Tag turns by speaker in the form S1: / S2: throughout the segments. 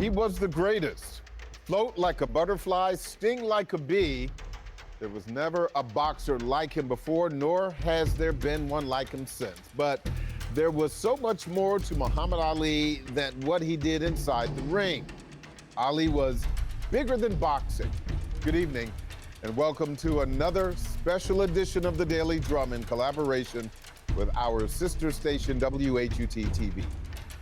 S1: He was the greatest. Float like a butterfly, sting like a bee. There was never a boxer like him before, nor has there been one like him since. But there was so much more to Muhammad Ali than what he did inside the ring. Ali was bigger than boxing. Good evening, and welcome to another special edition of the Daily Drum in collaboration with our sister station, WHUT TV.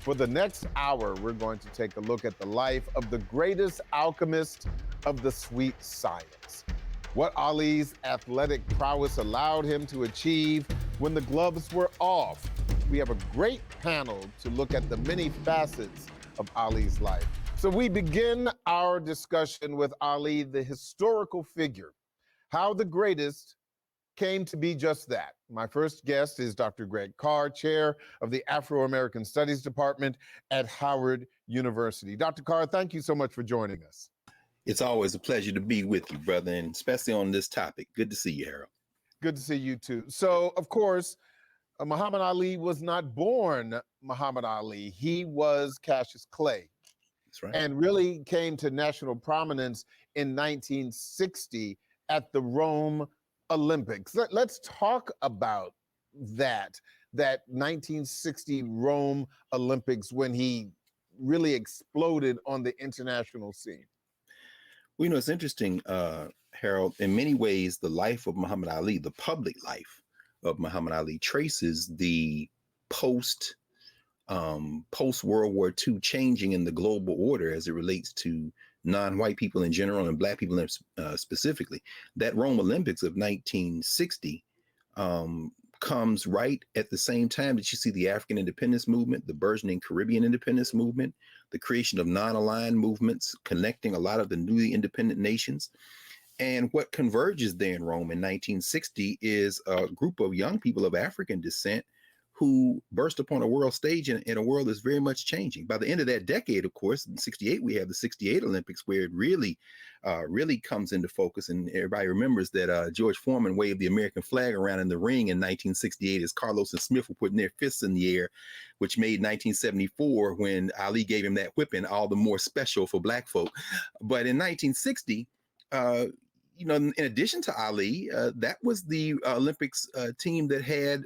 S1: For the next hour, we're going to take a look at the life of the greatest alchemist of the sweet science. What Ali's athletic prowess allowed him to achieve when the gloves were off. We have a great panel to look at the many facets of Ali's life. So we begin our discussion with Ali, the historical figure, how the greatest came to be just that. My first guest is Dr. Greg Carr, chair of the Afro-American Studies Department at Howard University. Dr. Carr, thank you so much for joining us.
S2: It's always a pleasure to be with you, brother, and especially on this topic. Good to see you, Harold.
S1: Good to see you too. So, of course, Muhammad Ali was not born Muhammad Ali. He was Cassius Clay.
S2: That's right.
S1: And really came to national prominence in 1960 at the Rome Olympics. Let's talk about that 1960 Rome Olympics when he really exploded on the international scene.
S2: Well, you know, it's interesting, Harold, in many ways, the life of Muhammad Ali, the public life of Muhammad Ali traces the post World War II changing in the global order as it relates to non-white people in general and Black people specifically. That Rome Olympics of 1960 comes right at the same time that you see the African independence movement, the burgeoning Caribbean independence movement, the creation of non-aligned movements connecting a lot of the newly independent nations. And what converges there in Rome in 1960 is a group of young people of African descent who burst upon a world stage in a world that's very much changing. By the end of that decade, of course, in 68, we have the 68 Olympics where it really comes into focus. And everybody remembers that George Foreman waved the American flag around in the ring in 1968 as Carlos and Smith were putting their fists in the air, which made 1974, when Ali gave him that whipping, all the more special for Black folk. But in 1960, you know, in addition to Ali, that was the Olympics team that had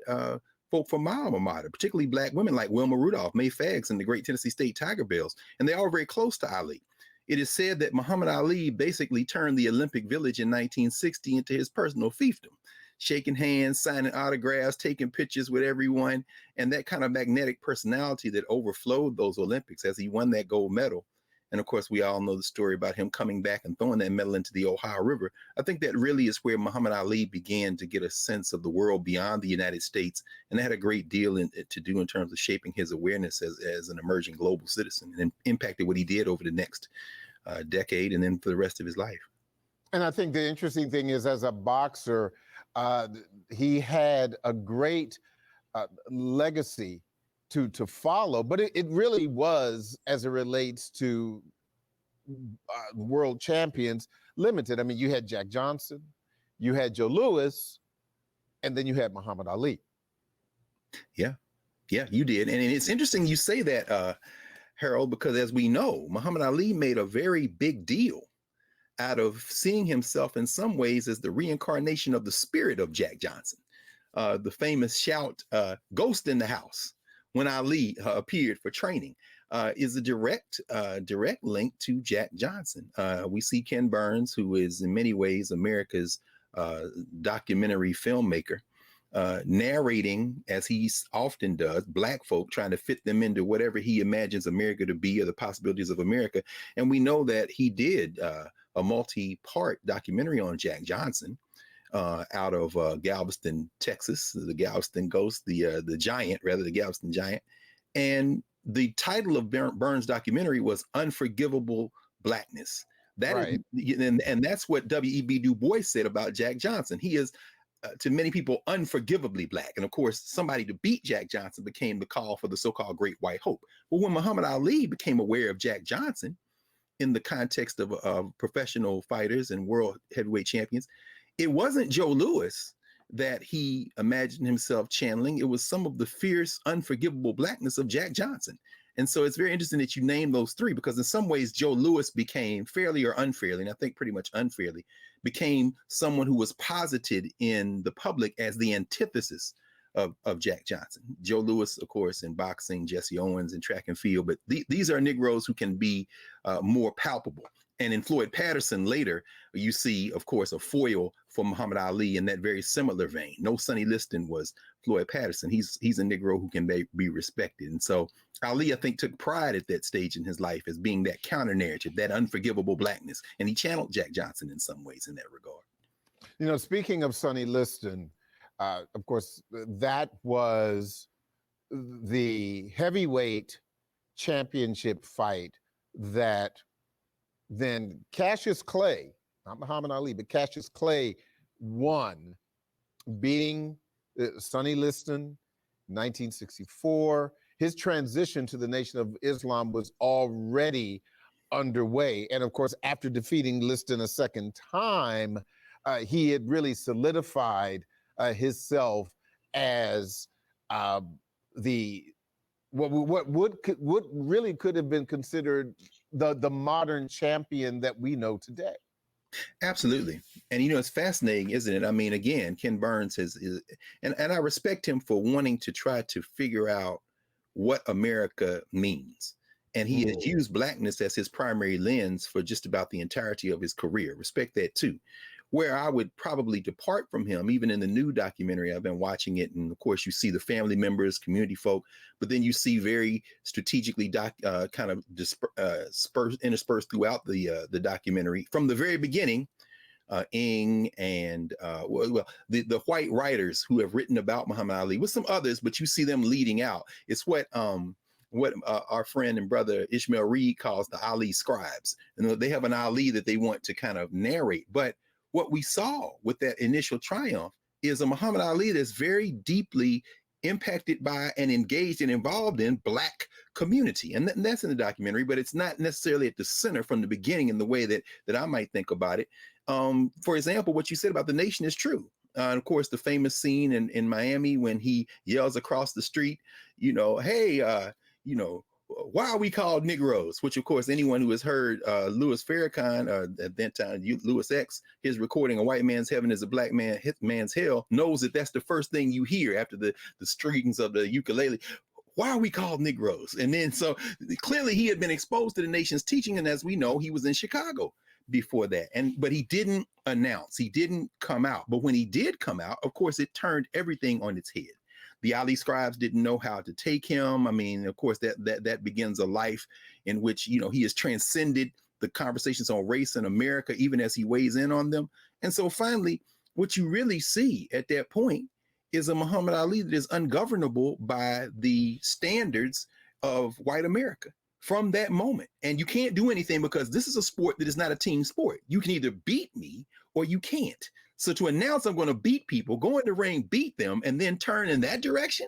S2: folk from my alma mater, particularly Black women like Wilma Rudolph, Mae Faggs, and the great Tennessee State Tiger Bells. And they all were very close to Ali. It is said that Muhammad Ali basically turned the Olympic Village in 1960 into his personal fiefdom, shaking hands, signing autographs, taking pictures with everyone, and that kind of magnetic personality that overflowed those Olympics as he won that gold medal. And of course, we all know the story about him coming back and throwing that medal into the Ohio River. I think that really is where Muhammad Ali began to get a sense of the world beyond the United States. And that had a great deal to do in terms of shaping his awareness as an emerging global citizen, and impacted what he did over the next decade and then for the rest of his life.
S1: And I think the interesting thing is, as a boxer, he had a great legacy to follow, but it really was, as it relates to world champions, limited. I mean, you had Jack Johnson, you had Joe Louis, and then you had Muhammad Ali.
S2: Yeah, you did. And it's interesting you say that, Harold, because as we know, Muhammad Ali made a very big deal out of seeing himself in some ways as the reincarnation of the spirit of Jack Johnson. The famous shout, "Ghost in the house," when Ali appeared for training, is a direct link to Jack Johnson. We see Ken Burns, who is in many ways America's documentary filmmaker, narrating, as he often does, Black folk, trying to fit them into whatever he imagines America to be or the possibilities of America. And we know that he did a multi-part documentary on Jack Johnson, out of Galveston, Texas, the Galveston Ghost, the Giant, rather, the Galveston Giant. And the title of Burns' documentary was Unforgivable Blackness. That right. And that's what W.E.B. Du Bois said about Jack Johnson. He is, to many people, unforgivably Black. And of course, somebody to beat Jack Johnson became the call for the so-called Great White Hope. But when Muhammad Ali became aware of Jack Johnson in the context of professional fighters and world heavyweight champions, it wasn't Joe Louis that he imagined himself channeling. It was some of the fierce, unforgivable Blackness of Jack Johnson. And so it's very interesting that you name those three, because in some ways, Joe Louis became, fairly or unfairly, and I think pretty much unfairly, became someone who was posited in the public as the antithesis of Jack Johnson. Joe Louis, of course, in boxing, Jesse Owens in track and field, but these are Negroes who can be more palpable. And in Floyd Patterson later, you see, of course, a foil for Muhammad Ali in that very similar vein. No Sonny Liston was Floyd Patterson. He's a Negro who can be respected. And so Ali, I think, took pride at that stage in his life as being that counter narrative, that unforgivable blackness. And he channeled Jack Johnson in some ways in that regard.
S1: You know, speaking of Sonny Liston, of course, that was the heavyweight championship fight that then Cassius Clay, not Muhammad Ali, but Cassius Clay won, beating Sonny Liston, 1964. His transition to the Nation of Islam was already underway. And of course, after defeating Liston a second time, he had really solidified himself as the what really could have been considered the modern champion that we know today.
S2: Absolutely. And, you know, it's fascinating, isn't it? I mean, again, Ken Burns and I respect him for wanting to try to figure out what America means. And he has used blackness as his primary lens for just about the entirety of his career. Respect that too. Where I would probably depart from him, even in the new documentary, I've been watching it. And of course, you see the family members, community folk, but then you see very strategically interspersed throughout the documentary from the very beginning, Ng and the white writers who have written about Muhammad Ali with some others, but you see them leading out. It's what our friend and brother Ishmael Reed calls the Ali scribes. And they have an Ali that they want to kind of narrate. But what we saw with that initial triumph is a Muhammad Ali that's very deeply impacted by and engaged and involved in Black community. And that's in the documentary, but it's not necessarily at the center from the beginning in the way that I might think about it. For example, what you said about the nation is true. And of course, the famous scene in Miami when he yells across the street, hey, why are we called Negroes? Which, of course, anyone who has heard Louis Farrakhan, at that time, Louis X, his recording, A White Man's Heaven is a Black Man's Hell, knows that that's the first thing you hear after the strings of the ukulele. Why are we called Negroes? And then so clearly he had been exposed to the nation's teaching. And as we know, he was in Chicago before that. But he didn't announce, he didn't come out. But when he did come out, of course, it turned everything on its head. The Ali scribes didn't know how to take him. I mean, of course, that begins a life in which, he has transcended the conversations on race in America, even as he weighs in on them. And so finally, what you really see at that point is a Muhammad Ali that is ungovernable by the standards of white America from that moment. And you can't do anything because this is a sport that is not a team sport. You can either beat me or you can't. So to announce I'm going to beat people, go in the ring, beat them, and then turn in that direction,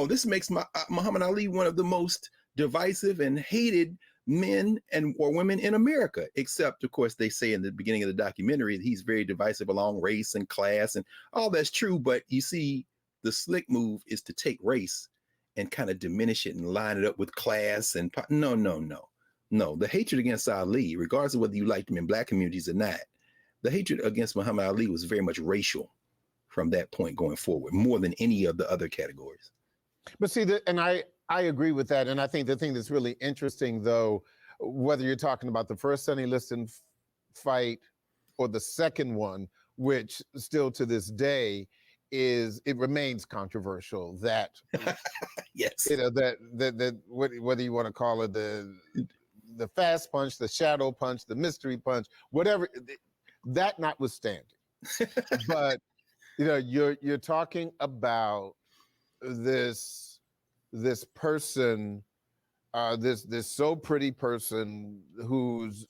S2: this makes Muhammad Ali one of the most divisive and hated men or women in America. Except, of course, they say in the beginning of the documentary that he's very divisive along race and class, and all that's true. But you see, the slick move is to take race and kind of diminish it and line it up with class. And no. The hatred against Ali, regardless of whether you liked him in Black communities or not, the hatred against Muhammad Ali was very much racial from that point going forward, more than any of the other categories.
S1: But see, and I agree with that. And I think the thing that's really interesting, though, whether you're talking about the first Sonny Liston fight or the second one, which still to this day it remains controversial that,
S2: yes,
S1: that whether you want to call it the fast punch, the shadow punch, the mystery punch, whatever. That notwithstanding, but you're talking about this person, this so pretty person who's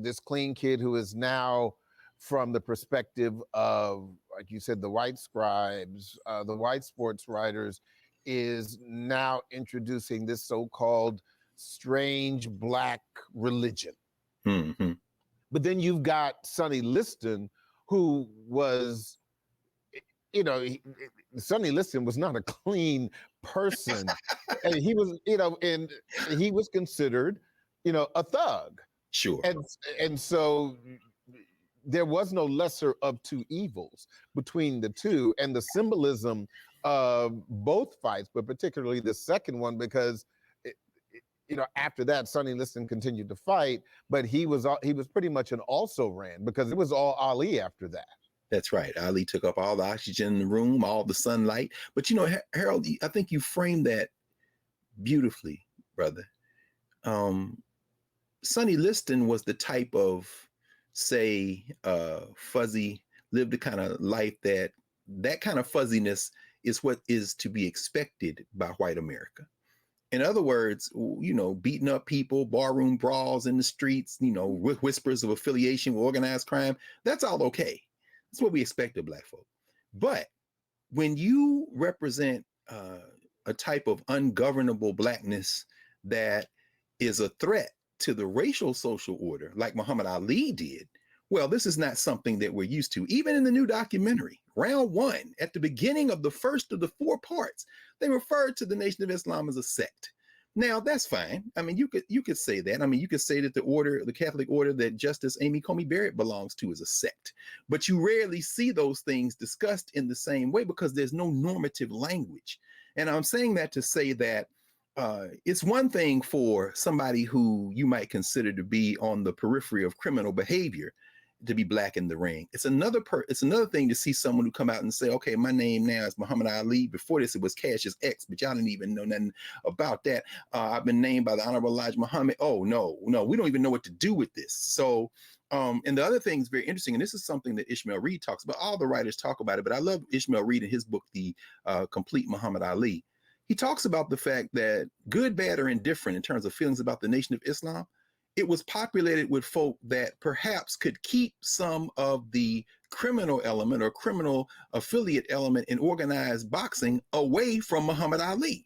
S1: this clean kid who is now, from the perspective of, like you said, the white scribes, the white sports writers, is now introducing this so-called strange Black religion.
S2: Mm-hmm.
S1: But then you've got Sonny Liston, who was you know, Sonny Liston was not a clean person, and he was, and he was considered, a thug,
S2: Sure.
S1: and so there was no lesser of two evils between the two, and the symbolism of both fights, but particularly the second one, because after that, Sonny Liston continued to fight, but he was pretty much an also ran, because it was all Ali after that.
S2: That's right. Ali took up all the oxygen in the room, all the sunlight. But Harold, I think you framed that beautifully, brother. Sonny Liston was the type of, say, fuzzy, lived the kind of life that kind of fuzziness is what is to be expected by white America. In other words, beating up people, barroom brawls in the streets, whispers of affiliation with organized crime, that's all okay. That's what we expect of Black folk. But when you represent a type of ungovernable Blackness that is a threat to the racial social order, like Muhammad Ali did, well, this is not something that we're used to. Even in the new documentary, round one, at the beginning of the first of the 4 parts, they referred to the Nation of Islam as a sect. Now, that's fine. I mean, you could say that. I mean, you could say that the Catholic order that Justice Amy Coney Barrett belongs to is a sect. But you rarely see those things discussed in the same way because there's no normative language. And I'm saying that to say that it's one thing for somebody who you might consider to be on the periphery of criminal behavior to be Black in the ring. It's another thing to see someone who come out and say, okay, my name now is Muhammad Ali. Before this, it was Cassius X, but y'all didn't even know nothing about that. I've been named by the Honorable Elijah Muhammad. Oh, no, we don't even know what to do with this. So, and the other thing is very interesting, and this is something that Ishmael Reed talks about. All the writers talk about it, but I love Ishmael Reed in his book, The Complete Muhammad Ali. He talks about the fact that good, bad, or indifferent in terms of feelings about the Nation of Islam, it was populated with folk that perhaps could keep some of the criminal element or criminal affiliate element in organized boxing away from Muhammad Ali.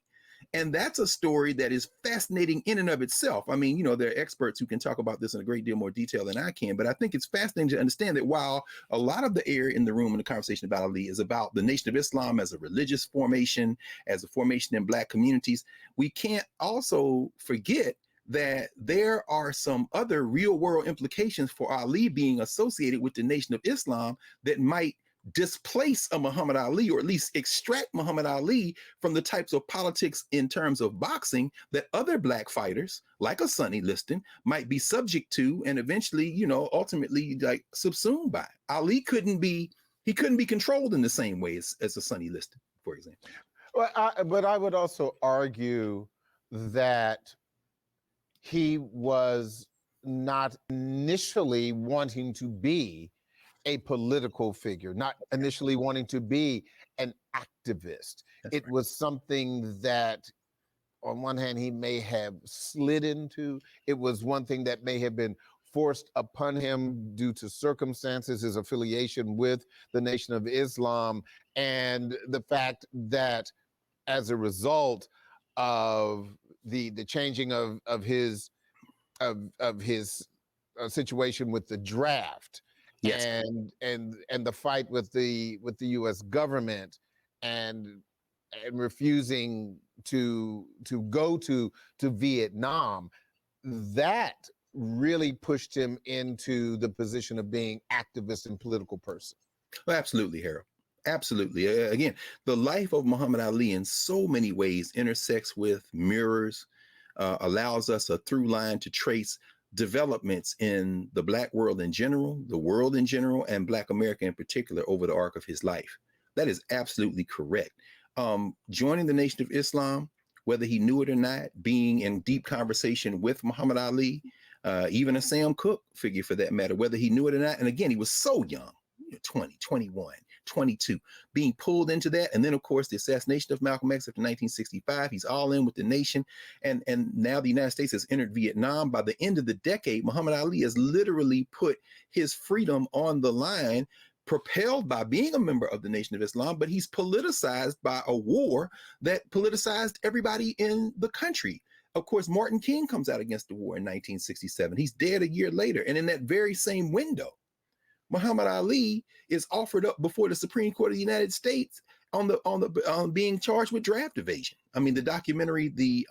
S2: And that's a story that is fascinating in and of itself. I mean, there are experts who can talk about this in a great deal more detail than I can, but I think it's fascinating to understand that while a lot of the air in the room in the conversation about Ali is about the Nation of Islam as a religious formation, as a formation in Black communities, we can't also forget that there are some other real world implications for Ali being associated with the Nation of Islam that might displace a Muhammad Ali, or at least extract Muhammad Ali from the types of politics in terms of boxing that other Black fighters, like a Sonny Liston, might be subject to and eventually, ultimately like subsumed by. Ali couldn't be controlled in the same way as a Sonny Liston, for example.
S1: Well, but I would also argue that he was not initially wanting to be a political figure, not initially wanting to be an activist. It was something that, on one hand, he may have slid into. It was one thing that may have been forced upon him due to circumstances, his affiliation with the Nation of Islam, and the fact that as a result of the changing of his situation with the draft,
S2: yes,
S1: and the fight with the U.S. government, and refusing to go to Vietnam, that really pushed him into the position of being activist and political person.
S2: Well, absolutely, Harold. Absolutely. Again, the life of Muhammad Ali in so many ways intersects with, mirrors, allows us a through line to trace developments in the Black world in general, the world in general, and Black America in particular over the arc of his life. That is absolutely correct. Joining the Nation of Islam, whether he knew it or not, being in deep conversation with Muhammad Ali, even a Sam Cooke figure for that matter, whether he knew it or not. And again, he was so young, 20, 21, 22, being pulled into that. And then, of course, the assassination of Malcolm X after 1965, he's all in with the nation. And now the United States has entered Vietnam. By the end of the decade, Muhammad Ali has literally put his freedom on the line, propelled by being a member of the Nation of Islam, but he's politicized by a war that politicized everybody in the country. Of course, Martin King comes out against the war in 1967. He's dead a year later. And in that very same window, Muhammad Ali is offered up before the Supreme Court of the United States on being charged with draft evasion. I mean, the documentary, the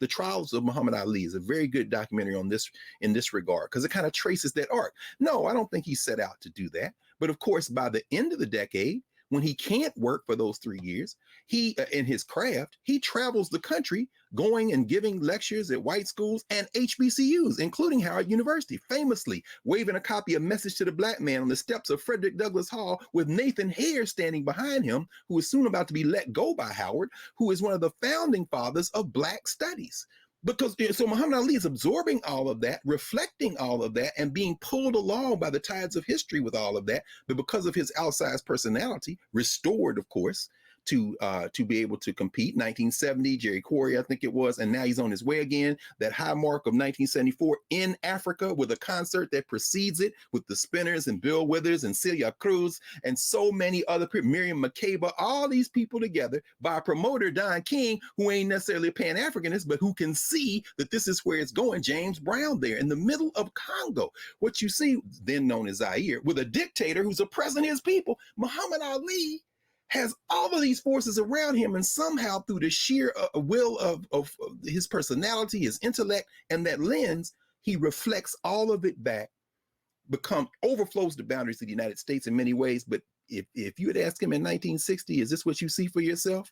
S2: Trials of Muhammad Ali, is a very good documentary on this in this regard, because it kind of traces that arc. No, I don't think he set out to do that. But of course, by the end of the decade, when he can't work for those 3 years, he in his craft, he travels the country going and giving lectures at white schools and HBCUs, including Howard University, famously waving a copy of Message to the Black Man on the steps of Frederick Douglass Hall, with Nathan Hare standing behind him, who is soon about to be let go by Howard, who is one of the founding fathers of Black studies. Because so Muhammad Ali is absorbing all of that, reflecting all of that, and being pulled along by the tides of history with all of that. But because of his outsized personality, restored, of course, to be able to compete. 1970, Jerry Quarry, I think it was, and now he's on his way again. That high mark of 1974 in Africa, with a concert that precedes it, with the Spinners and Bill Withers and Celia Cruz and so many other people, Miriam Makeba, all these people together by a promoter, Don King, who ain't necessarily a Pan-Africanist, but who can see that this is where it's going. James Brown there in the middle of Congo. What you see, then known as Zaire, with a dictator who's oppressing his people. Muhammad Ali has all of these forces around him, and somehow through the sheer will of his personality, his intellect, and that lens, he reflects all of it back, overflows the boundaries of the United States in many ways. But if you had asked him in 1960, is this what you see for yourself?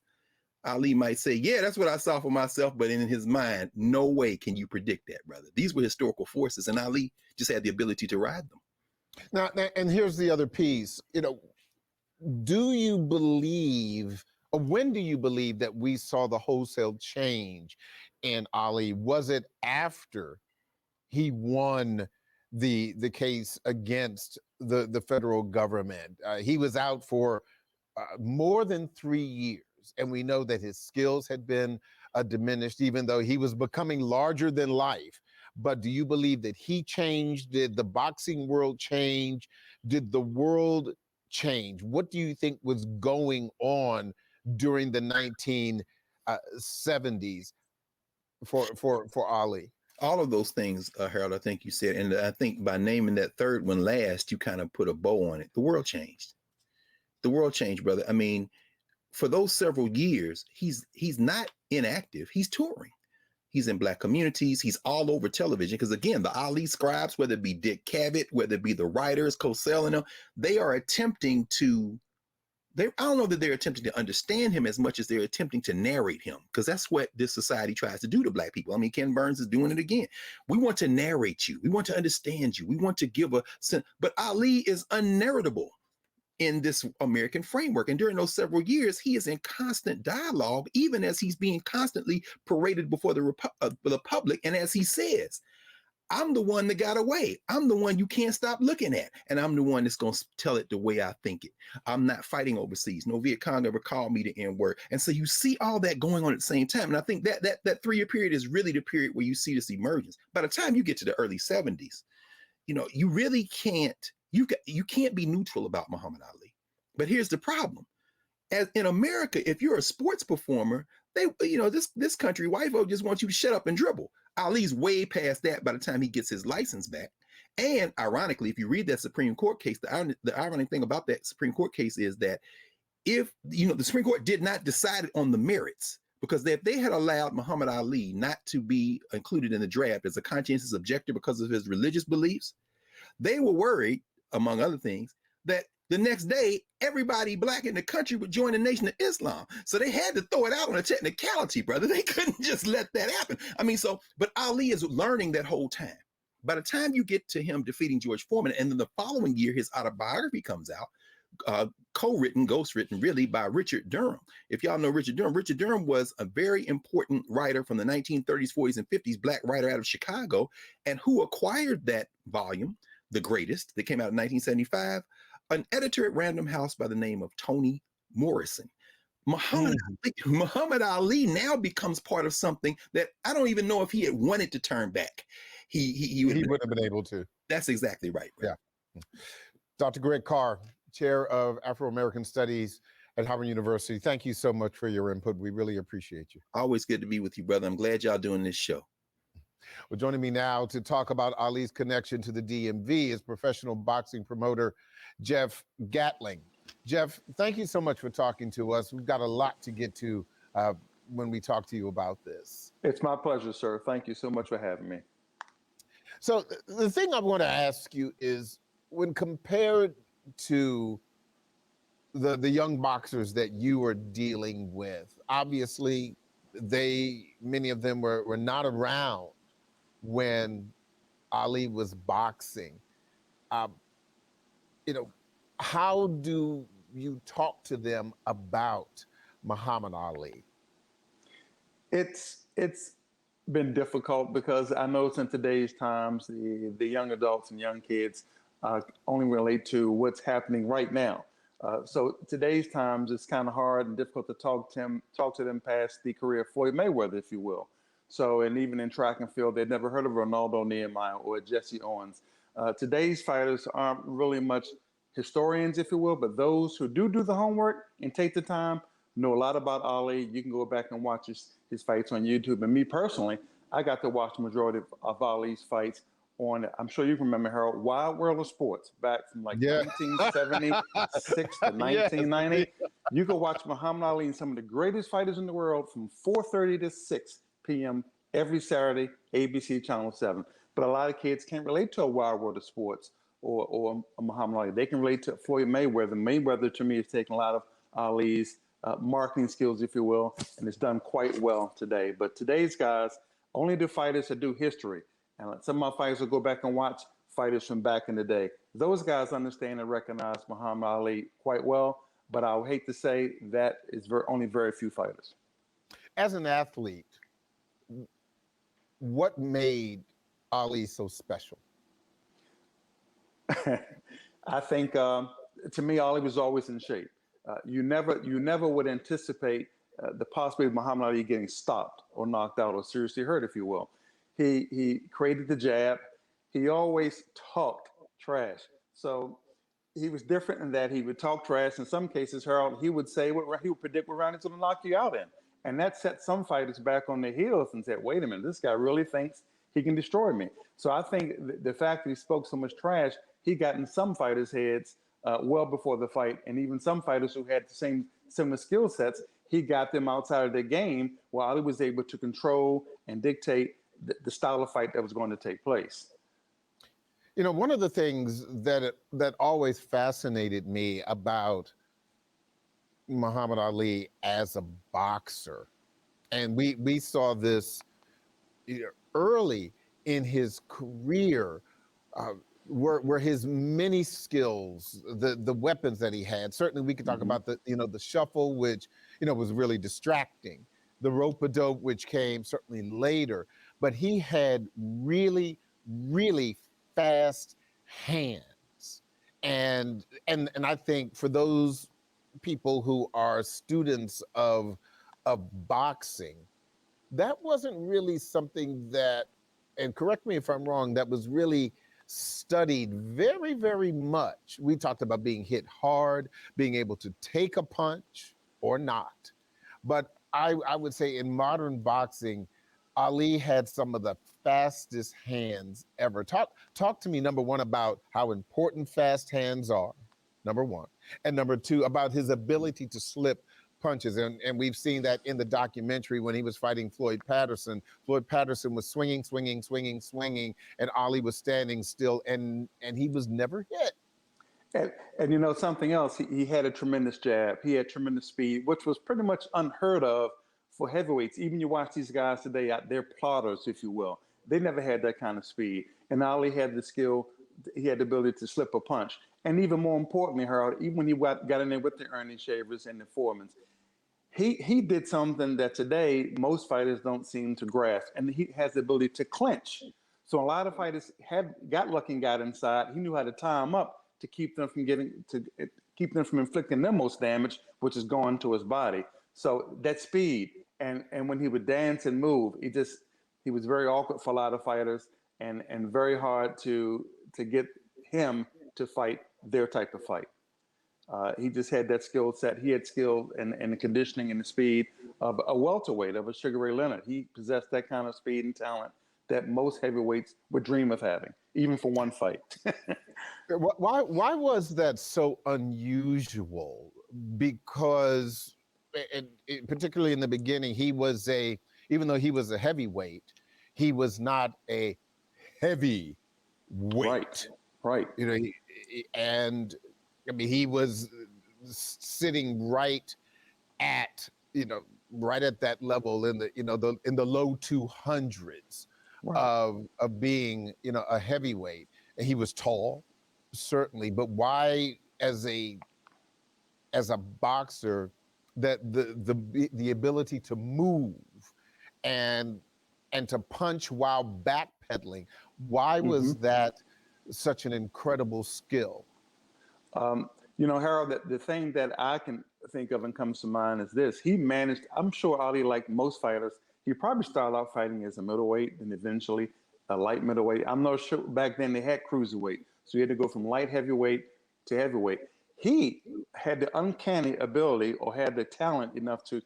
S2: Ali might say, yeah, that's what I saw for myself. But in his mind, no way can you predict that, brother. These were historical forces, and Ali just had the ability to ride them.
S1: Now, and here's the other piece. Do you believe, or when do you believe that we saw the wholesale change in Ali? Was it after he won the case against the federal government? He was out for more than 3 years, and we know that his skills had been diminished, even though he was becoming larger than life. But do you believe that he changed? Did the boxing world change? Did the world change? What do you think was going on during the 1970s for Ali?
S2: All of those things, Harold, I think you said, and I think by naming that third one last, you kind of put a bow on it. The world changed. The world changed, brother. I mean, for those several years, he's not inactive. He's touring. He's in Black communities. He's all over television. Because again, the Ali scribes, whether it be Dick Cavett, whether it be the writers, Cosell and them, they are attempting to, I don't know that they're attempting to understand him as much as they're attempting to narrate him. Because that's what this society tries to do to Black people. I mean, Ken Burns is doing it again. We want to narrate you. We want to understand you. We want to give a sense. But Ali is unnarratable in this American framework. And during those several years, he is in constant dialogue, even as he's being constantly paraded before the public. And as he says, I'm the one that got away. I'm the one you can't stop looking at. And I'm the one that's going to tell it the way I think it. I'm not fighting overseas. No Viet Cong ever called me the N-word. And so you see all that going on at the same time. And I think that 3 year period is really the period where you see this emergence. By the time you get to the early 70s, you really can't, you can't be neutral about Muhammad Ali. But here's the problem. As in America, if you're a sports performer, this country, white folk just want you to shut up and dribble. Ali's way past that by the time he gets his license back. And ironically, if you read that Supreme Court case, the ironic thing about that Supreme Court case is that if, the Supreme Court did not decide on the merits, because if they had allowed Muhammad Ali not to be included in the draft as a conscientious objector because of his religious beliefs, they were worried, among other things, that the next day, everybody Black in the country would join the Nation of Islam. So they had to throw it out on a technicality, brother. They couldn't just let that happen. I mean, but Ali is learning that whole time. By the time you get to him defeating George Foreman, and then the following year, his autobiography comes out, co-written, ghostwritten really, by Richard Durham. If y'all know Richard Durham was a very important writer from the 1930s, 40s, and 50s, Black writer out of Chicago, and who acquired that volume, The Greatest, that came out in 1975, an editor at Random House by the name of Toni Morrison. Muhammad Ali now becomes part of something that I don't even know if he had wanted to turn back. He wouldn't
S1: have been able to.
S2: That's exactly right.
S1: Yeah. Dr. Greg Carr, Chair of Afro-American Studies at Howard University. Thank you so much for your input. We really appreciate you.
S2: Always good to be with you, brother. I'm glad y'all doing this show.
S1: Well, joining me now to talk about Ali's connection to the DMV is professional boxing promoter Jeff Gatling. Jeff, thank you so much for talking to us. We've got a lot to get to uh, when we talk to you about this.
S3: It's my pleasure, sir. Thank you so much for having me.
S1: So, the thing I want to ask you is when compared to the young boxers that you were dealing with, obviously, many of them were not around when Ali was boxing. Um, you know, how do you talk to them about Muhammad Ali?
S3: It's been difficult because I know in today's times the young adults and young kids only relate to what's happening right now. So today's times it's kind of hard and difficult to talk to them past the career of Floyd Mayweather, if you will. So, and even in track and field, they'd never heard of Ronaldo Nehemiah or Jesse Owens. Today's fighters aren't really much historians, if you will, but those who do the homework and take the time know a lot about Ali. You can go back and watch his fights on YouTube. And me personally, I got to watch the majority of Ali's fights on, I'm sure you remember, Harold, Wild World of Sports back from like
S1: Yeah.
S3: 1976 to 1990.
S1: Yes.
S3: You could watch Muhammad Ali and some of the greatest fighters in the world from 4:30 to 6 p.m. every Saturday, ABC Channel 7. But a lot of kids can't relate to a Wild World of Sports or a Muhammad Ali. They can relate to Floyd Mayweather. Mayweather, to me, has taken a lot of Ali's marketing skills, if you will, and it's done quite well today. But today's guys, only the fighters that do history. And some of my fighters will go back and watch fighters from back in the day. Those guys understand and recognize Muhammad Ali quite well, but I would hate to say that is only very few fighters.
S1: As an athlete, what made Ali so special?
S3: I think, to me, Ali was always in shape. You never would anticipate the possibility of Muhammad Ali getting stopped or knocked out or seriously hurt, if you will. He created the jab. He always talked trash. So he was different in that he would talk trash. In some cases, Harold, he would predict what round he's going to knock you out in. And that set some fighters back on their heels and said, wait a minute, this guy really thinks he can destroy me. So I think the fact that he spoke so much trash, he got in some fighters' heads well before the fight. And even some fighters who had the similar skill sets, he got them outside of their game while he was able to control and dictate the style of fight that was going to take place.
S1: You know, one of the things that always fascinated me about Muhammad Ali as a boxer, and we saw this early in his career, were his many skills, the weapons that he had. Certainly, we could talk about the shuffle, which was really distracting, the rope-a-dope, which came certainly later, but he had really, really fast hands, and I think for those people who are students of boxing, that wasn't really something that, and correct me if I'm wrong, that was really studied very, very much. We talked about being hit hard, being able to take a punch or not. But I would say in modern boxing, Ali had some of the fastest hands ever. Talk to me, number one, about how important fast hands are, number one. And number two, about his ability to slip punches. And we've seen that in the documentary when he was fighting Floyd Patterson. Floyd Patterson was swinging, and Ali was standing still, and he was never hit.
S3: And something else, he had a tremendous jab. He had tremendous speed, which was pretty much unheard of for heavyweights. Even you watch these guys today, they're plotters, if you will. They never had that kind of speed. And Ali had the skill, he had the ability to slip a punch. And even more importantly, Harold, even when he got in there with the Ernie Shavers and the Foremans, he did something that today most fighters don't seem to grasp, and he has the ability to clinch. So a lot of fighters got lucky and got inside. He knew how to tie them up to keep them from inflicting their most damage, which is going to his body. So that speed, and when he would dance and move, he was very awkward for a lot of fighters, and very hard to get him to fight their type of fight. He just had that skill set. He had skill and the conditioning and the speed of a welterweight, of a Sugar Ray Leonard. He possessed that kind of speed and talent that most heavyweights would dream of having, even for one fight.
S1: Why was that so unusual? Because, particularly in the beginning, even though he was a heavyweight, he was not a heavy weight.
S3: Right.
S1: You know, and I mean, he was sitting right at, right at that level in in the low 200s of being, a heavyweight. And he was tall, certainly, but why as a boxer, that the ability to move and to punch while backpedaling, why was that such an incredible skill?
S3: Harold, the thing that I can think of and comes to mind is this. He managed, I'm sure Ali, like most fighters, he probably started out fighting as a middleweight and eventually a light middleweight. I'm not sure, back then they had cruiserweight. So you had to go from light heavyweight to heavyweight. He had the uncanny ability, or had the talent enough to,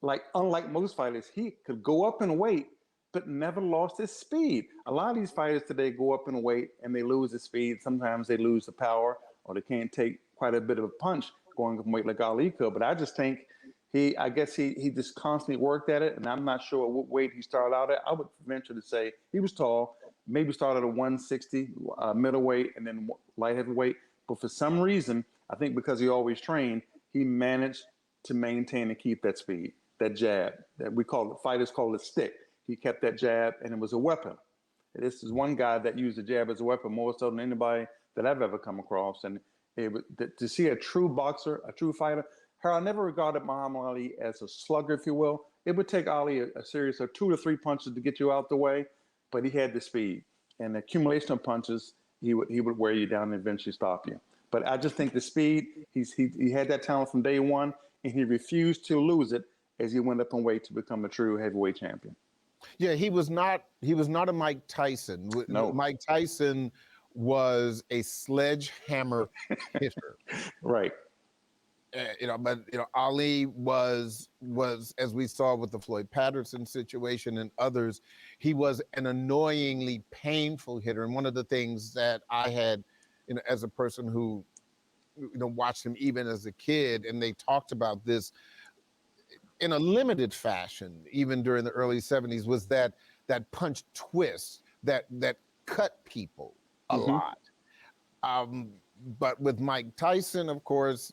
S3: like, unlike most fighters, he could go up in weight, but never lost his speed. A lot of these fighters today go up in weight and they lose the speed. Sometimes they lose the power, or they can't take quite a bit of a punch going up in weight like Ali could. But I just think I guess he just constantly worked at it. And I'm not sure what weight he started out at. I would venture to say he was tall, maybe started at 160, middleweight, and then light heavyweight. But for some reason, I think because he always trained, he managed to maintain and keep that speed, that jab, that fighters call it stick. He kept that jab, and it was a weapon. This is one guy that used the jab as a weapon more so than anybody that I've ever come across. And to see a true boxer, a true fighter, I never regarded Muhammad Ali as a slugger, if you will. It would take Ali a series of 2 to 3 punches to get you out the way, but he had the speed. And the accumulation of punches, he would wear you down and eventually stop you. But I just think the speed, he had that talent from day one, and he refused to lose it as he went up in weight to become a true heavyweight champion.
S1: Yeah, he was not a Mike Tyson.
S3: No.
S1: Mike Tyson was a sledgehammer hitter.
S3: Right.
S1: But Ali was, as we saw with the Floyd Patterson situation and others, he was an annoyingly painful hitter. And one of the things that I had, as a person who, watched him even as a kid, and they talked about this in a limited fashion, even during the early 70s, was that punch twist that cut people a lot. But with Mike Tyson, of course,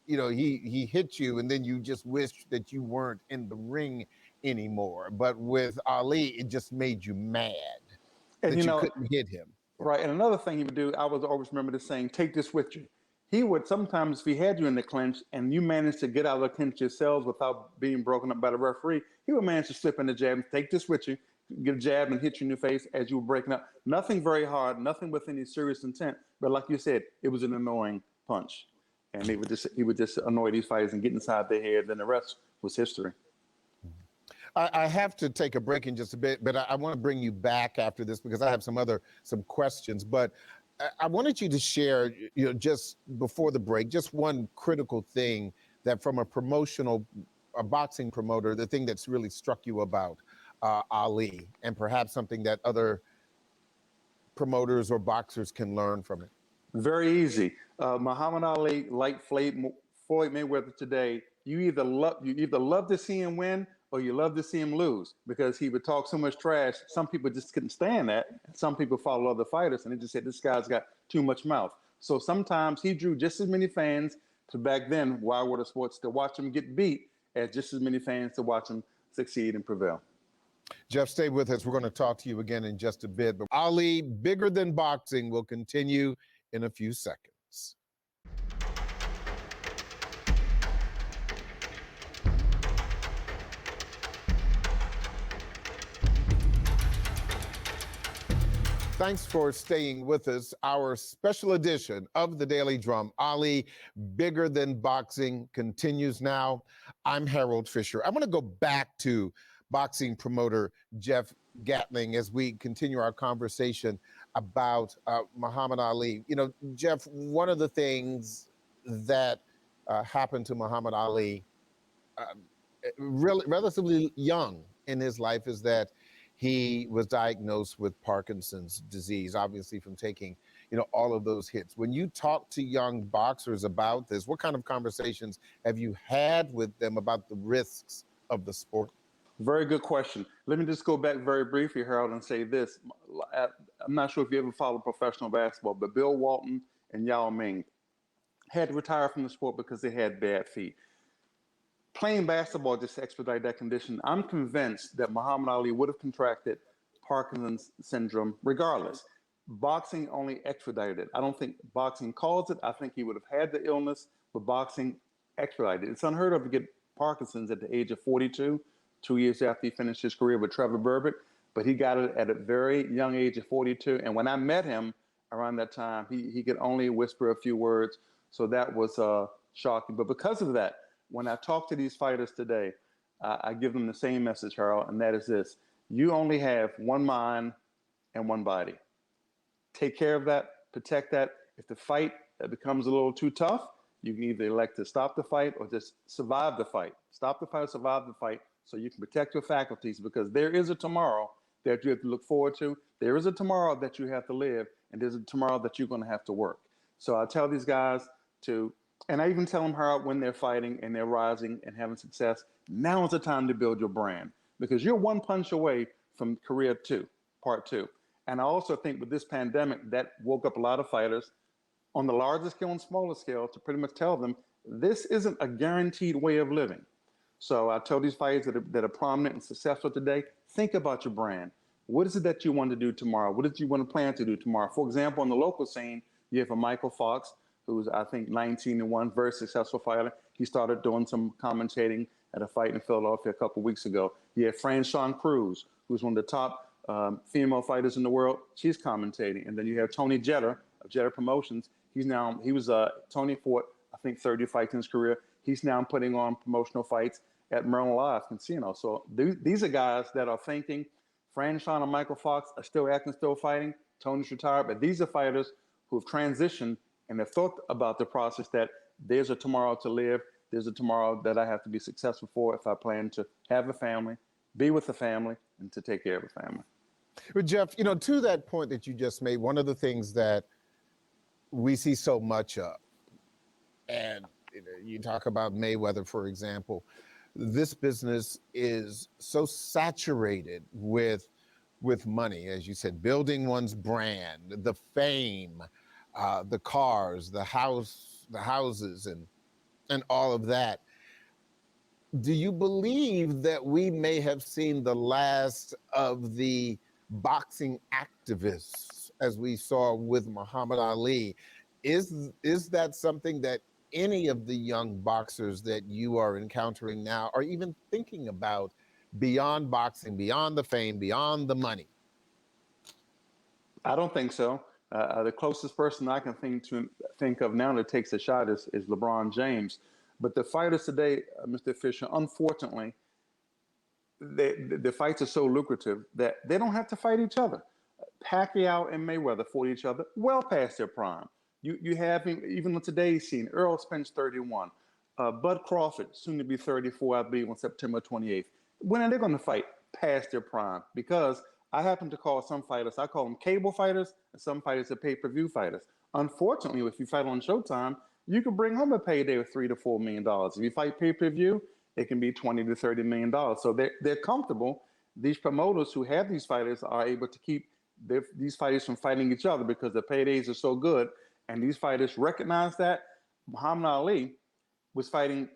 S1: he hit you, and then you just wished that you weren't in the ring anymore. But with Ali, it just made you mad that you couldn't hit him.
S3: Right. And another thing he would do, I was always remember the saying, take this with you. He would sometimes, if he had you in the clinch and you managed to get out of the clinch yourselves without being broken up by the referee, he would manage to slip in the jab and take this with you, get a jab and hit you in the face as you were breaking up. Nothing very hard, nothing with any serious intent. But like you said, it was an annoying punch. And he would just annoy these fighters and get inside their head. Then the rest was history.
S1: I have to take a break in just a bit, but I want to bring you back after this because I have some questions. But I wanted you to share, just before the break, just one critical thing that from a boxing promoter, the thing that's really struck you about Ali, and perhaps something that other promoters or boxers can learn from it.
S3: Very easy. Muhammad Ali, like Floyd Mayweather today, you either love to see him win or you love to see him lose, because he would talk so much trash. Some people just couldn't stand that. Some people follow other fighters and they just said, this guy's got too much mouth. So sometimes he drew just as many fans to, back then, Wild Water Sports, to watch him get beat as just as many fans to watch him succeed and prevail.
S1: Jeff, stay with us. We're going to talk to you again in just a bit. But Ali, bigger than boxing, will continue in a few seconds. Thanks for staying with us. Our special edition of the Daily Drum, Ali, Bigger Than Boxing, continues now. I'm Harold Fisher. I want to go back to boxing promoter Jeff Gatling as we continue our conversation about Muhammad Ali. Jeff, one of the things that happened to Muhammad Ali relatively young in his life is that he was diagnosed with Parkinson's disease, obviously from taking, all of those hits. When you talk to young boxers about this, what kind of conversations have you had with them about the risks of the sport?
S3: Very good question. Let me just go back very briefly, Harold, and say this. I'm not sure if you ever followed professional basketball, but Bill Walton and Yao Ming had to retire from the sport because they had bad feet. Playing basketball just expedited that condition. I'm convinced that Muhammad Ali would have contracted Parkinson's syndrome regardless. Boxing only expedited it. I don't think boxing caused it. I think he would have had the illness, but boxing expedited it. It's unheard of to get Parkinson's at the age of 42, 2 years after he finished his career with Trevor Burbitt, but he got it at a very young age of 42. And when I met him around that time, he could only whisper a few words. So that was shocking. But because of that, when I talk to these fighters today, I give them the same message, Harold, and that is this. You only have one mind and one body. Take care of that, protect that. If the fight becomes a little too tough, you can either elect to stop the fight or just survive the fight. Stop the fight or survive the fight so you can protect your faculties, because there is a tomorrow that you have to look forward to. There is a tomorrow that you have to live, and there's a tomorrow that you're going to have to work. So I tell these guys to, and I even tell them, Harold, when they're fighting and they're rising and having success, now is the time to build your brand, because you're one punch away from career two, part two. And I also think with this pandemic, that woke up a lot of fighters on the larger scale and smaller scale to pretty much tell them this isn't a guaranteed way of living. So I tell these fighters that are prominent and successful today, think about your brand. What is it that you want to do tomorrow? What did you want to plan to do tomorrow? For example, on the local scene, you have a Michael Fox, who's, I think, 19-1, very successful fighter. He started doing some commentating at a fight in Philadelphia a couple of weeks ago. You have Franchon Cruz, who's one of the top female fighters in the world. She's commentating. And then you have Tony Jeter of Jeter Promotions. Tony fought, I think, 30 fights in his career. He's now putting on promotional fights at Maryland Live Casino. So these are guys that are thinking. Franchon and Michael Fox are still acting, still fighting. Tony's retired, but these are fighters who have transitioned and have thought about the process that there's a tomorrow to live. There's a tomorrow that I have to be successful for if I plan to have a family, be with a family, and to take care of a family.
S1: But Jeff, to that point that you just made, one of the things that we see so much of, and you talk about Mayweather, for example, this business is so saturated with money, as you said, building one's brand, the fame, the cars, the houses, and all of that. Do you believe that we may have seen the last of the boxing activists, as we saw with Muhammad Ali? Is that something that any of the young boxers that you are encountering now are even thinking about, beyond boxing, beyond the fame, beyond the money?
S3: I don't think so. The closest person I can think of now that takes a shot is LeBron James. But the fighters today, Mr. Fisher, unfortunately, the fights are so lucrative that they don't have to fight each other. Pacquiao and Mayweather fought each other well past their prime. You have, even on today's scene, Errol Spence, 31. Bud Crawford, soon to be 34, I believe, on September 28th. When are they going to fight past their prime? Because I happen to call some fighters, I call them cable fighters, and some fighters are pay-per-view fighters. Unfortunately, if you fight on Showtime, you can bring home a payday of $3 to $4 million. If you fight pay-per-view, it can be $20 to $30 million. So they're comfortable. These promoters who have these fighters are able to keep these fighters from fighting each other because the paydays are so good. And these fighters recognize that. Muhammad Ali was fighting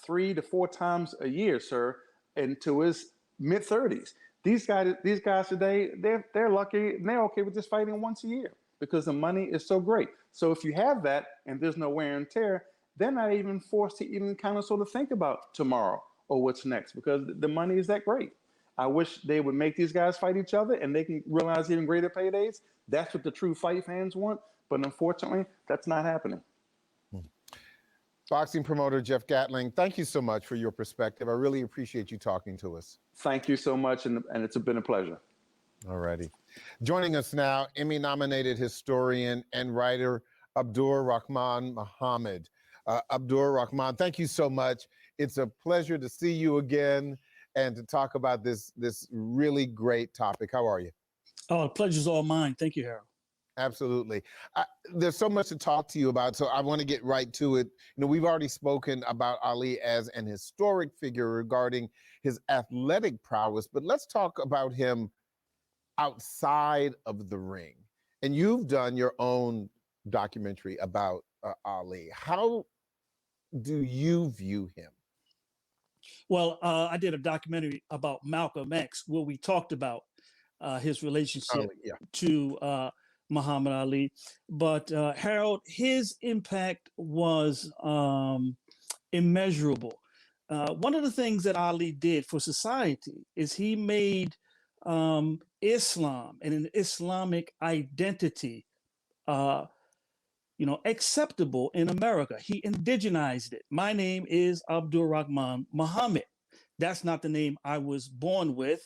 S3: 3 to 4 times a year, sir, into his mid-30s. These guys today, they're lucky and they're okay with just fighting once a year because the money is so great. So if you have that and there's no wear and tear, they're not even forced to even kind of sort of think about tomorrow or what's next because the money is that great. I wish they would make these guys fight each other and they can realize even greater paydays. That's what the true fight fans want. But unfortunately, that's not happening.
S1: Boxing promoter Jeff Gatling, thank you so much for your perspective. I really appreciate you talking to us.
S3: Thank you so much, and it's been a pleasure.
S1: All righty. Joining us now, Emmy-nominated historian and writer Abdur Rahman Muhammad. Abdur Rahman, thank you so much. It's a pleasure to see you again. and to talk about this really great topic. How are you?
S4: Oh, the pleasure's all mine. Thank you, Harold.
S1: Absolutely. There's so much to talk to you about, so I want to get right to it. We've already spoken about Ali as an historic figure regarding his athletic prowess, but let's talk about him outside of the ring. And you've done your own documentary about Ali. How do you view him?
S4: Well, I did a documentary about Malcolm X where we talked about his relationship
S1: Yeah.
S4: to Muhammad Ali. But Harold, his impact was immeasurable. One of the things that Ali did for society is he made Islam and an Islamic identity acceptable in America. He indigenized it. My name is Abdul Rahman Muhammad. That's not the name I was born with,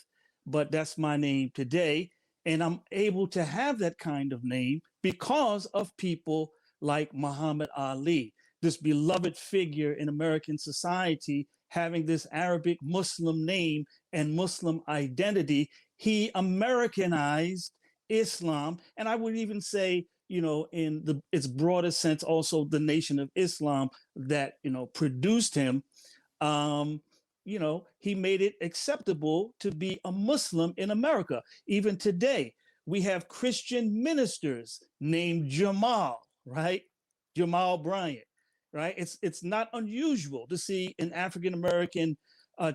S4: but that's my name today. And I'm able to have that kind of name because of people like Muhammad Ali, this beloved figure in American society, having this Arabic Muslim name and Muslim identity. He Americanized Islam. And I would even say, in its broadest sense, also the Nation of Islam that, produced him. He made it acceptable to be a Muslim in America. Even today, we have Christian ministers named Jamal, right? Jamal Bryant, right? It's not unusual to see an African-American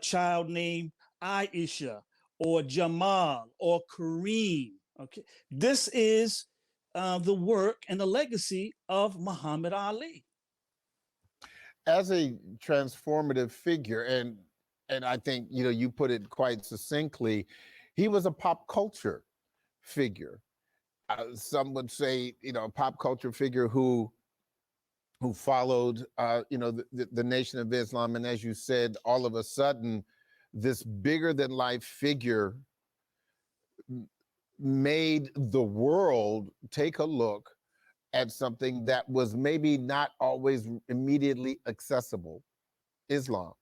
S4: child named Aisha or Jamal or Kareem, okay? This is the work and the legacy of Muhammad Ali.
S1: As a transformative figure, and I think you put it quite succinctly, he was a pop culture figure. Some would say, a pop culture figure who followed, the Nation of Islam, and as you said, all of a sudden, this bigger than life figure made the world take a look at something that was maybe not always immediately accessible, Islam,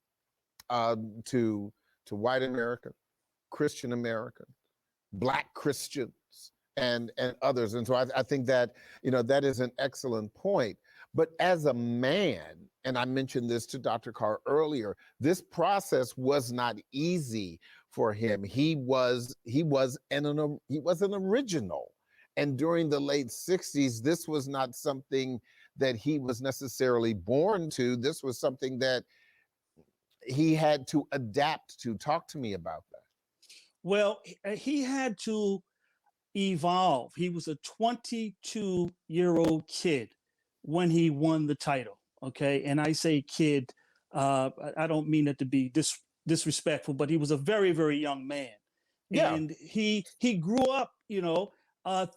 S1: to white America, Christian America, Black Christians, and others. And so I think that that is an excellent point. But as a man, and I mentioned this to Dr. Carr earlier, this process was not easy for him. He was an original. And during the late 60s, this was not something that he was necessarily born to. This was something that he had to adapt to. Talk to me about that.
S4: Well, he had to evolve. He was a 22-year-old kid when he won the title, okay? And I say kid, I don't mean it to be disrespectful, but he was a very, very young man. Yeah. And he grew up,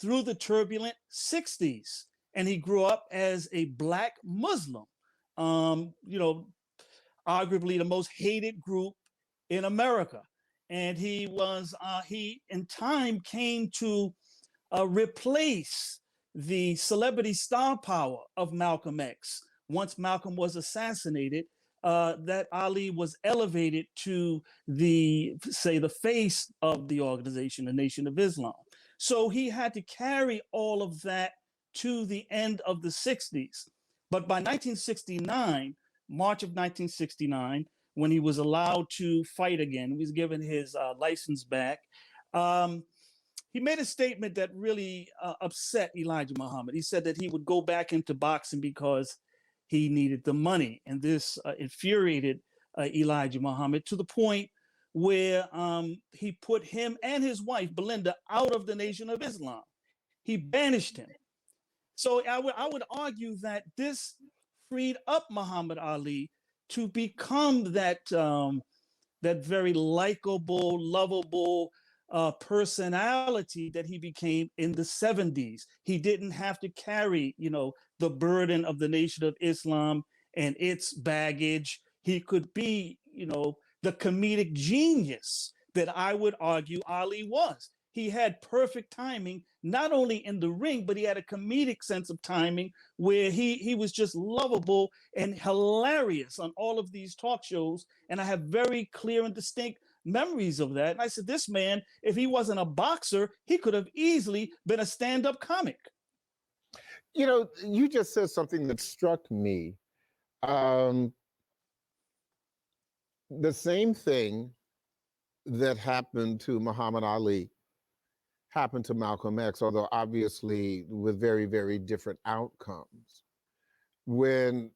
S4: through the turbulent 60s. And he grew up as a Black Muslim, arguably the most hated group in America. And he in time came to replace the celebrity star power of Malcolm X. Once Malcolm was assassinated, that Ali was elevated to the face of the organization, the Nation of Islam. So he had to carry all of that to the end of the 60s. But by 1969, March of 1969, when he was allowed to fight again, he was given his license back, he made a statement that really upset Elijah Muhammad. He said that he would go back into boxing because he needed the money. And this infuriated Elijah Muhammad to the point where he put him and his wife, Belinda, out of the Nation of Islam. He banished him. So I would argue that this freed up Muhammad Ali to become that very likable, lovable personality that he became in the 70s. He didn't have to carry, the burden of the Nation of Islam and its baggage. He could be, the comedic genius that I would argue Ali was. He had perfect timing, not only in the ring, but he had a comedic sense of timing where he was just lovable and hilarious on all of these talk shows. And I have very clear and distinct memories of that. And I said, this man, if he wasn't a boxer, he could have easily been a stand-up comic.
S1: You know, you just said something that struck me. The same thing that happened to Muhammad Ali happened to Malcolm X, although obviously with very, very different outcomes. When,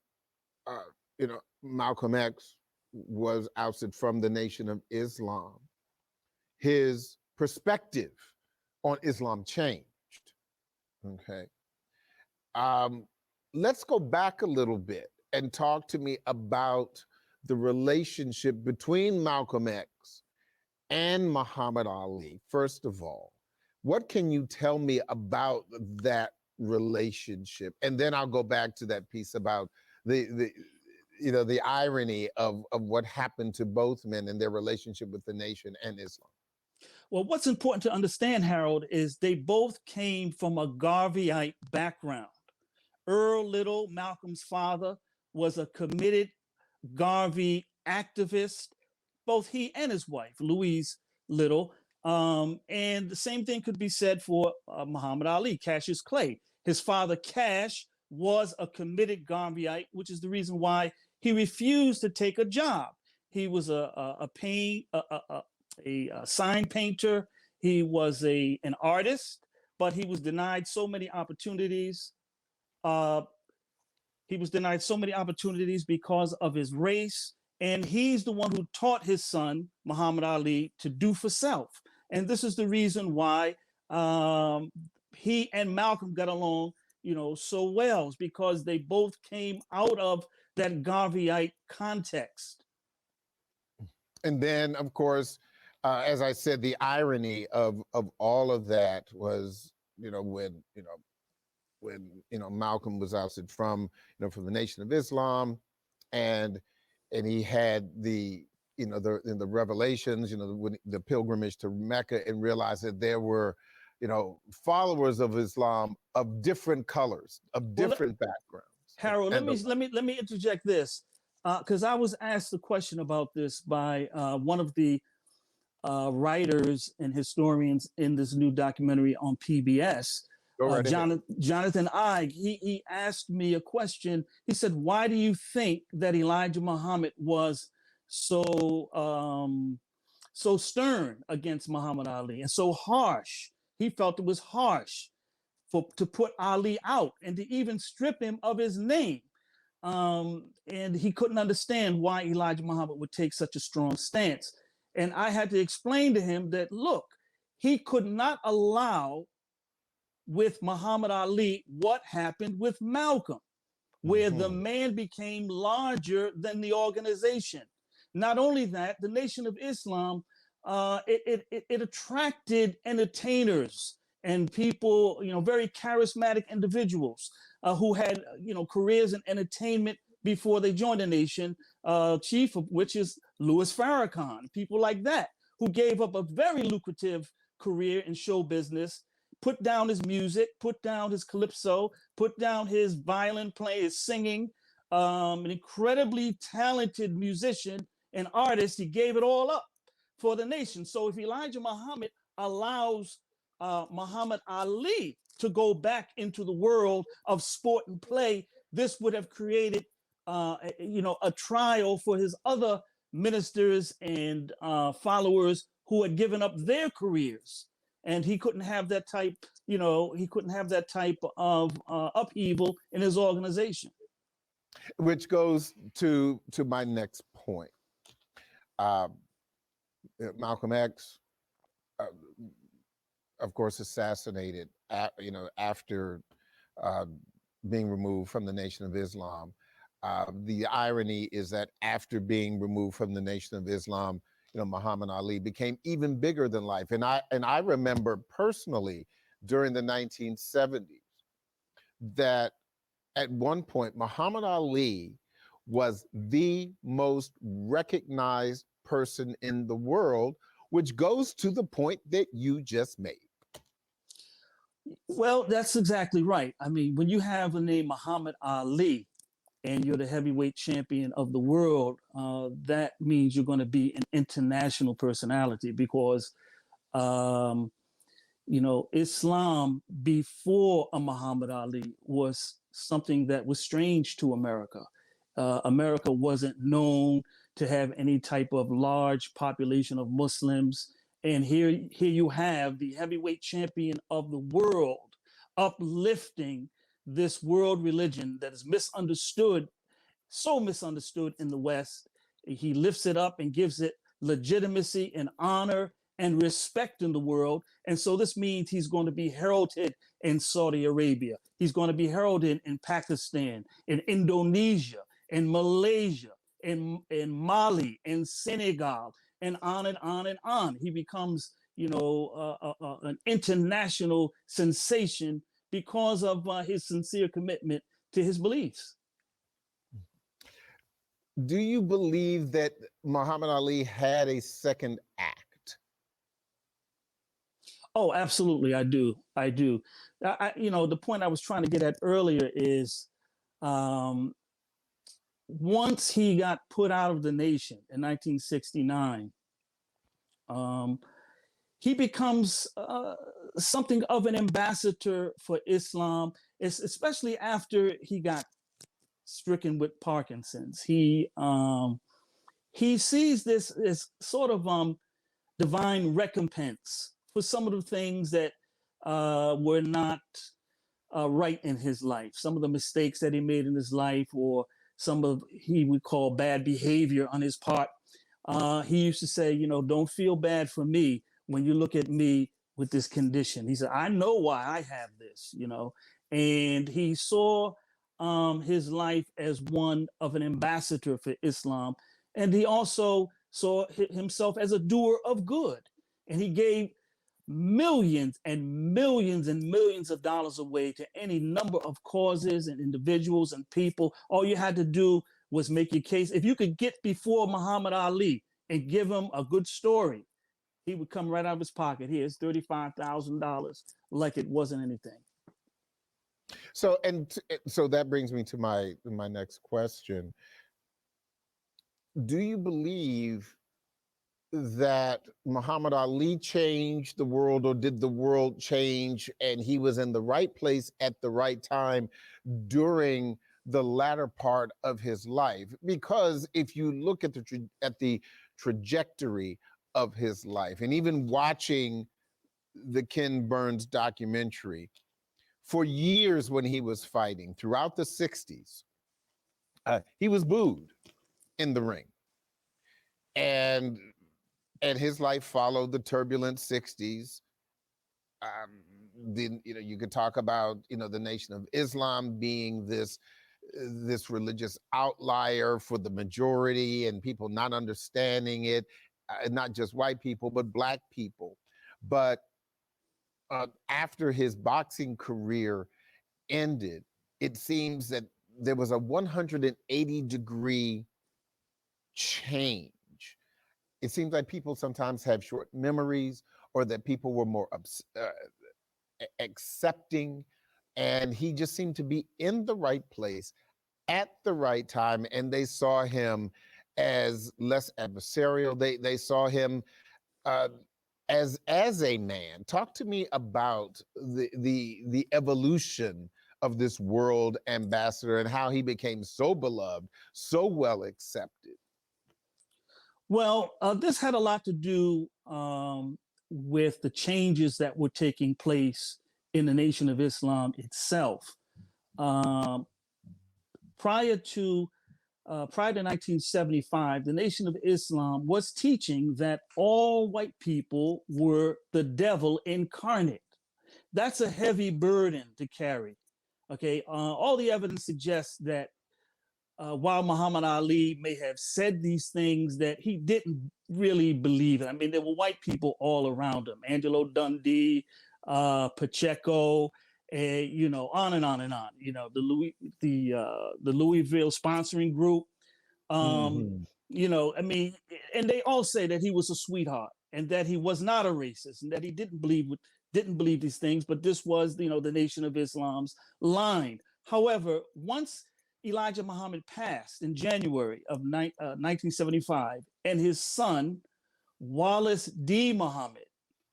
S1: you know, Malcolm X was ousted from the Nation of Islam, his perspective on Islam changed. Okay. Let's go back a little bit and talk to me about the relationship between Malcolm X and Muhammad Ali. First of all, what can you tell me about that relationship? And then I'll go back to that piece about the you know, the irony of what happened to both men and their relationship with the nation and Islam.
S4: Well, what's important to understand, Harold, is they both came from a Garveyite background. Earl Little, Malcolm's father, was a committed Garvey activist, both he and his wife, Louise Little. And the same thing could be said for Muhammad Ali, Cassius Clay. His father, Cash, was a committed Garveyite, which is the reason why he refused to take a job. He was a sign painter. He was an artist, but he was denied so many opportunities. He was denied so many opportunities because of his race. And he's the one who taught his son, Muhammad Ali, to do for self. And this is the reason why he and Malcolm got along, you know, so well, is because they both came out of that Garveyite context.
S1: And then, of course, as I said, the irony of all of that was, you know, when Malcolm was ousted from the Nation of Islam, and he had the revelations, when the pilgrimage to Mecca, and realized that there were, followers of Islam of different colors, of different backgrounds.
S4: Harold, let me interject this, because I was asked a question about this by one of the writers and historians in this new documentary on PBS. Jonathan Ige, he asked me a question. He said, why do you think that Elijah Muhammad was so stern against Muhammad Ali and so harsh? He felt it was harsh to put Ali out and to even strip him of his name. And he couldn't understand why Elijah Muhammad would take such a strong stance. And I had to explain to him that, look, he could not allow with Muhammad Ali what happened with Malcolm, where the man became larger than the organization. Not only that, the Nation of Islam, it attracted entertainers and people, very charismatic individuals who had, careers in entertainment before they joined the nation, chief of which is Louis Farrakhan, people like that, who gave up a very lucrative career in show business, put down his music, put down his calypso, put down his violin playing, his singing, an incredibly talented musician and artist. He gave it all up for the nation. So if Elijah Muhammad allows Muhammad Ali to go back into the world of sport and play, this would have created a trial for his other ministers and followers who had given up their careers. And he couldn't have that type, of upheaval in his organization.
S1: Which goes to my next point. Malcolm X, of course, assassinated, after being removed from the Nation of Islam. The irony is that after being removed from the Nation of Islam, Muhammad Ali became even bigger than life. And I remember personally during the 1970s that at one point, Muhammad Ali was the most recognized person in the world, which goes to the point that you just made.
S4: Well, that's exactly right. I mean, when you have the name Muhammad Ali and you're the heavyweight champion of the world, that means you're going to be an international personality because, Islam before a Muhammad Ali was something that was strange to America. America wasn't known to have any type of large population of Muslims. And here you have the heavyweight champion of the world uplifting this world religion that is misunderstood, so misunderstood in the West. He lifts it up and gives it legitimacy and honor and respect in the world. And so this means he's going to be heralded in Saudi Arabia. He's going to be heralded in Pakistan, in Indonesia, in Malaysia, in Mali, in Senegal, and on and on and on. He becomes, an international sensation because of his sincere commitment to his beliefs.
S1: Do you believe that Muhammad Ali had a second act?
S4: Oh, absolutely, I do. The point I was trying to get at earlier is, once he got put out of the nation in 1969, he becomes something of an ambassador for Islam, especially after he got stricken with Parkinson's. He sees this as sort of divine recompense for some of the things that were not right in his life, some of the mistakes that he made in his life, or some of he would call bad behavior on his part. He used to say, don't feel bad for me when you look at me with this condition. He said, I know why I have this, and he saw his life as one of an ambassador for Islam. And he also saw himself as a doer of good. And he gave millions and millions and millions of dollars away to any number of causes and individuals and people. All you had to do was make your case. If you could get before Muhammad Ali and give him a good story, he would come right out of his pocket. Here's $35,000, like it wasn't anything.
S1: So that brings me to my next question. Do you believe that Muhammad Ali changed the world, or did the world change and he was in the right place at the right time during the latter part of his life? Because if you look at the trajectory of his life, and even watching the Ken Burns documentary, for years when he was fighting throughout the 60s, he was booed in the ring. And his life followed the turbulent 60s. You could talk about, the Nation of Islam being this religious outlier for the majority, and people not understanding it, not just white people, but Black people. But after his boxing career ended, it seems that there was a 180-degree change. It seems like people sometimes have short memories, or that people were more accepting, and he just seemed to be in the right place at the right time, and they saw him as less adversarial. They saw him as a man. Talk to me about the evolution of this world ambassador and how he became so beloved, so well accepted.
S4: Well, this had a lot to do with the changes that were taking place in the Nation of Islam itself. Prior to 1975, the Nation of Islam was teaching that all white people were the devil incarnate. That's a heavy burden to carry. Okay, all the evidence suggests that while Muhammad Ali may have said these things, that he didn't really believe it. I mean, there were white people all around him: Angelo Dundee, Pacheco, on and on and on. The Louisville sponsoring group. And they all say that he was a sweetheart and that he was not a racist and that he didn't believe these things. But this was, the Nation of Islam's line. However, once Elijah Muhammad passed in January of 1975, and his son, Wallace D. Muhammad,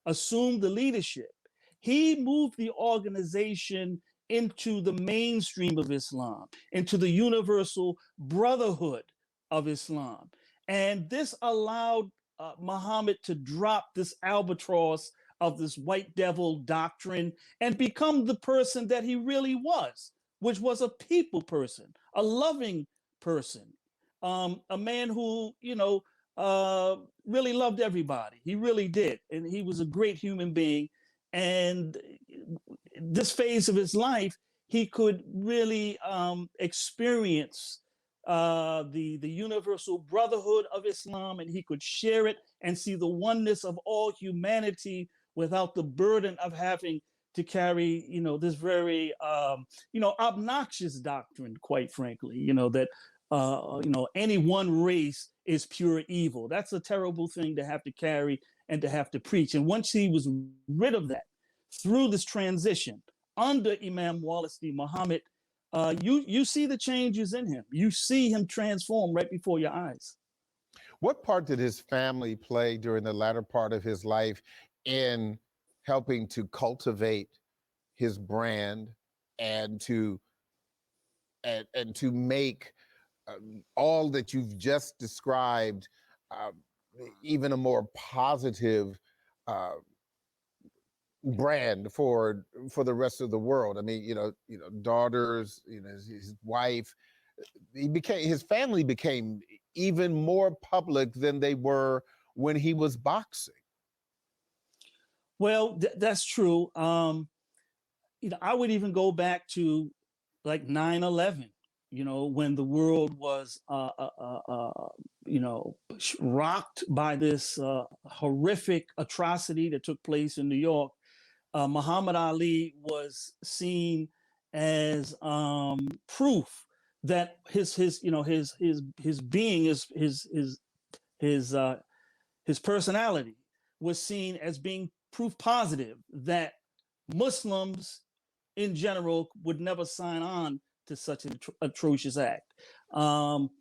S4: assumed the leadership. He moved the organization into the mainstream of Islam, into the universal brotherhood of Islam. And this allowed Muhammad to drop this albatross of this white devil doctrine and become the person that he really was, which was a people person, a loving person, a man who, really loved everybody. He really did. And he was a great human being. And this phase of his life, he could really experience the universal brotherhood of Islam, and he could share it and see the oneness of all humanity without the burden of having to carry, this very, obnoxious doctrine, quite frankly, that, any one race is pure evil. That's a terrible thing to have to carry and to have to preach. And once he was rid of that through this transition under Imam Wallace D. Muhammad, you see the changes in him. You see him transform right before your eyes.
S1: What part did his family play during the latter part of his life in helping to cultivate his brand and to make all that you've just described even a more positive brand for the rest of the world? I mean, daughters, his wife, his family became even more public than they were when he was boxing.
S4: Well, that's true. I would even go back to like 9/11, when the world was, rocked by this horrific atrocity that took place in New York. Muhammad Ali was seen as proof that his being, his personality was seen as being proof positive that Muslims in general would never sign on to such an atrocious act. And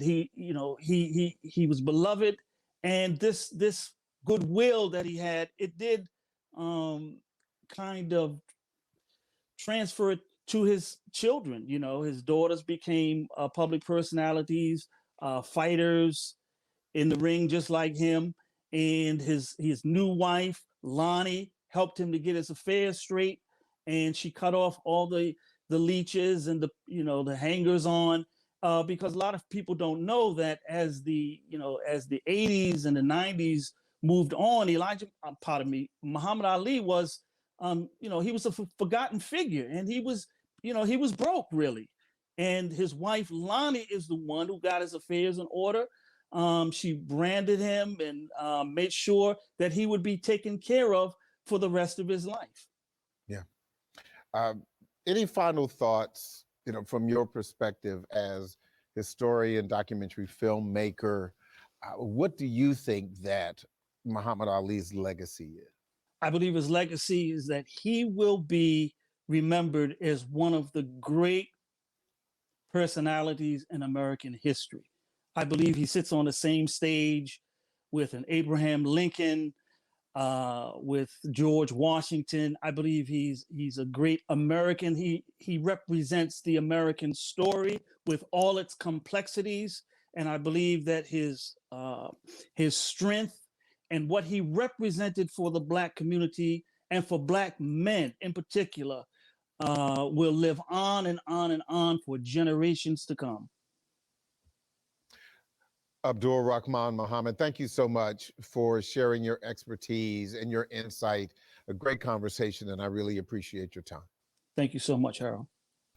S4: he was beloved, and this goodwill that he had, it did kind of transfer it to his children. His daughters became public personalities, fighters in the ring just like him, and his new wife Lonnie helped him to get his affairs straight, and she cut off all the leeches and the hangers on, because a lot of people don't know that as the 80s and the 90s moved on, Muhammad Ali was, he was a forgotten figure, and he was broke, really. And his wife Lonnie is the one who got his affairs in order. She branded him and made sure that he would be taken care of for the rest of his life.
S1: Yeah. Any final thoughts, from your perspective as historian, documentary filmmaker? What do you think that Muhammad Ali's legacy is?
S4: I believe his legacy is that he will be remembered as one of the great personalities in American history. I believe he sits on the same stage with an Abraham Lincoln, with George Washington. I believe he's a great American. He represents the American story with all its complexities, and I believe that his strength and what he represented for the Black community and for Black men in particular will live on and on and on for generations to come.
S1: Abdul Rahman Muhammad, thank you so much for sharing your expertise and your insight. A great conversation, and I really appreciate your time.
S4: Thank you so much, Harold.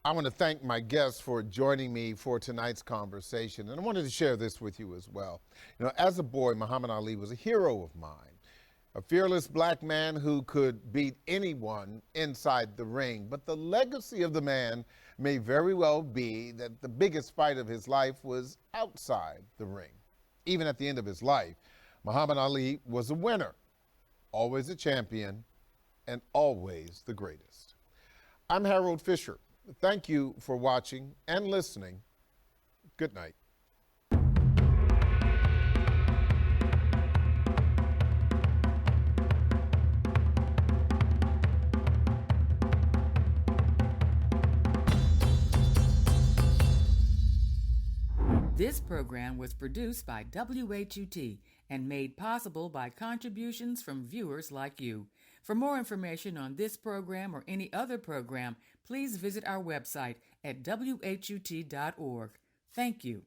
S1: I want to thank my guests for joining me for tonight's conversation, and I wanted to share this with you as well. As a boy, Muhammad Ali was a hero of mine, a fearless Black man who could beat anyone inside the ring. But the legacy of the man may very well be that the biggest fight of his life was outside the ring. Even at the end of his life, Muhammad Ali was a winner, always a champion, and always the greatest. I'm Harold Fisher, Thank you for watching and listening. Good night.
S5: This program was produced by WHUT and made possible by contributions from viewers like you. For more information on this program or any other program, please visit our website at WHUT.org. Thank you.